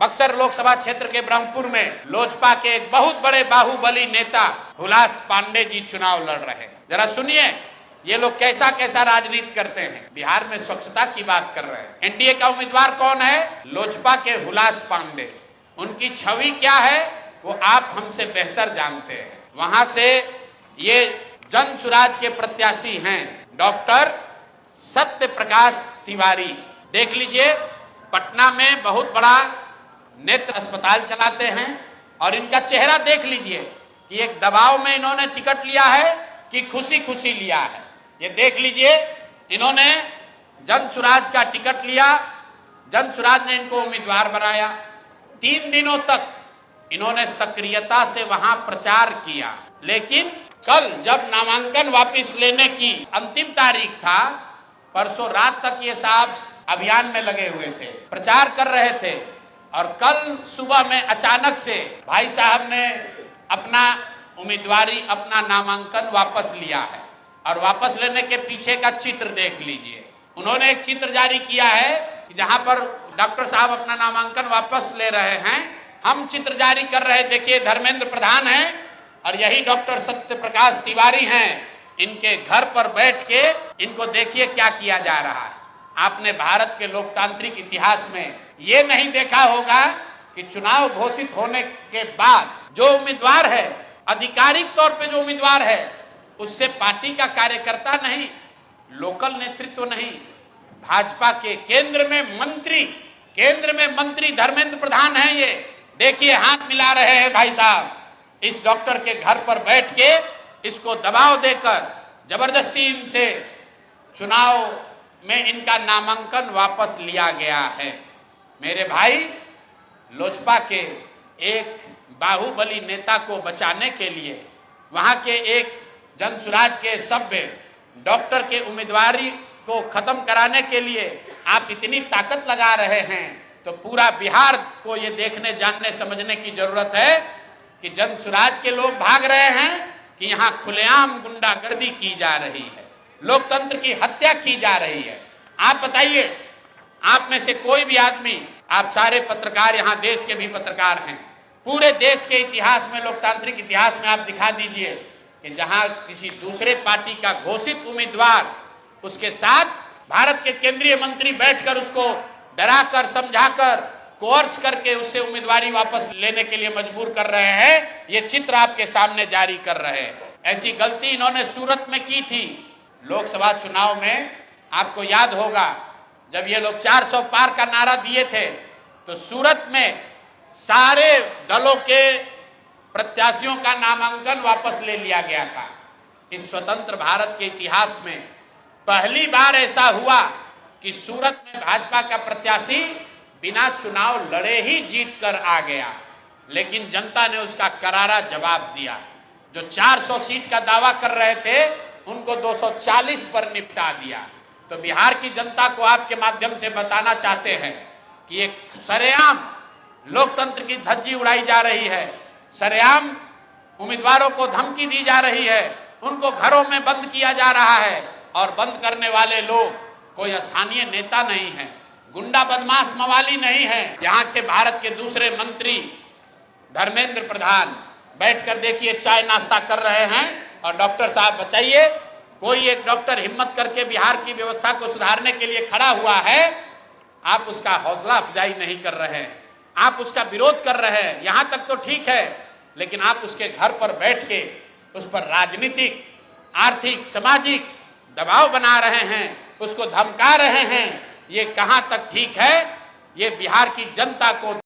बक्सर लोकसभा क्षेत्र के ब्रह्मपुर में लोजपा के एक बहुत बड़े बाहुबली नेता हुलास पांडे जी चुनाव लड़ रहे हैं। जरा सुनिए ये लोग कैसा कैसा राजनीति करते हैं। बिहार में स्वच्छता की बात कर रहे हैं। एनडीए का उम्मीदवार कौन है? लोजपा के हुलास पांडे। उनकी छवि क्या है वो आप हमसे बेहतर जानते हैं। वहां से ये जन सुराज के प्रत्याशी हैं डॉक्टर सत्य प्रकाश तिवारी। देख लीजिए पटना में बहुत बड़ा नेत्र अस्पताल चलाते हैं और इनका चेहरा देख लीजिए कि एक दबाव में इन्होंने टिकट लिया है कि खुशी खुशी लिया है। ये देख लीजिए इन्होंने जन सुराज का टिकट लिया, जन सुराज ने इनको उम्मीदवार बनाया। 3 दिनों तक इन्होंने सक्रियता से वहां प्रचार किया, लेकिन कल जब नामांकन वापस लेने की अंतिम तारीख था, परसों रात तक ये साहब अभियान में लगे हुए थे, प्रचार कर रहे थे और कल सुबह में अचानक से भाई साहब ने अपना उम्मीदवारी, अपना नामांकन वापस लिया है। और वापस लेने के पीछे का चित्र देख लीजिए। उन्होंने एक चित्र जारी किया है कि जहां पर डॉक्टर साहब अपना नामांकन वापस ले रहे हैं, हम चित्र जारी कर रहे हैं। देखिए धर्मेंद्र प्रधान हैं और यही डॉक्टर सत्य प्रकाश तिवारी हैं। इनके घर पर बैठ के इनको देखिए क्या किया जा रहा है। आपने भारत के लोकतांत्रिक इतिहास में ये नहीं देखा होगा कि चुनाव घोषित होने के बाद जो उम्मीदवार है, आधिकारिक तौर पे जो उम्मीदवार है, उससे पार्टी का कार्यकर्ता नहीं, लोकल नेतृत्व नहीं, भाजपा के केंद्र में मंत्री धर्मेंद्र प्रधान हैं। ये देखिए हाथ मिला रहे हैं भाई साहब। इस डॉक्टर के घर पर बैठ के इसको दबाव देकर जबरदस्ती इनसे चुनाव में इनका नामांकन वापस लिया गया है। मेरे भाई, लोजपा के एक बाहुबली नेता को बचाने के लिए, वहां के एक जनसुराज के सभ्य डॉक्टर के उम्मीदवारी को खत्म कराने के लिए आप इतनी ताकत लगा रहे हैं, तो पूरा बिहार को ये देखने, जानने, समझने की जरूरत है कि जनसुराज के लोग भाग रहे हैं कि यहाँ खुलेआम गुंडागर्दी की जा रही है, लोकतंत्र की हत्या की जा रही है। आप बताइए, आप में से कोई भी आदमी, आप सारे पत्रकार, यहाँ देश के भी पत्रकार हैं, पूरे देश के इतिहास में, लोकतांत्रिक इतिहास में आप दिखा दीजिए कि जहां किसी दूसरे पार्टी का घोषित उम्मीदवार, उसके साथ भारत के केंद्रीय मंत्री बैठकर उसको डराकर, समझाकर, कोर्स करके उससे उम्मीदवारी वापस लेने के लिए मजबूर कर रहे हैं। ये चित्र आपके सामने जारी कर रहे हैं। ऐसी गलती इन्होंने सूरत में की थी लोकसभा चुनाव में। आपको याद होगा जब ये लोग 400 पार का नारा दिए थे, तो सूरत में सारे दलों के प्रत्याशियों का नामांकन वापस ले लिया गया था। इस स्वतंत्र भारत के इतिहास में पहली बार ऐसा हुआ कि सूरत में भाजपा का प्रत्याशी बिना चुनाव लड़े ही जीत कर आ गया, लेकिन जनता ने उसका करारा जवाब दिया। जो 400 सीट का दावा कर रहे थे उनको 240 पर निपटा दिया। तो बिहार की जनता को आपके माध्यम से बताना चाहते हैं कि एक सरेआम लोकतंत्र की धज्जी उड़ाई जा रही है, सरेआम उम्मीदवारों को धमकी दी जा रही है, उनको घरों में बंद किया जा रहा है। और बंद करने वाले लोग कोई स्थानीय नेता नहीं है, गुंडा बदमाश मवाली नहीं है। यहाँ के भारत के दूसरे मंत्री धर्मेंद्र प्रधान बैठकर देखिए चाय नाश्ता कर रहे हैं। और डॉक्टर साहब बताइए, कोई एक डॉक्टर हिम्मत करके बिहार की व्यवस्था को सुधारने के लिए खड़ा हुआ है, आप उसका हौसला अफजाई नहीं कर रहे हैं, आप उसका विरोध कर रहे हैं। यहां तक तो ठीक है, लेकिन आप उसके घर पर बैठ के उस पर राजनीतिक, आर्थिक, सामाजिक दबाव बना रहे हैं, उसको धमका रहे हैं। ये कहां तक ठीक है? ये बिहार की जनता को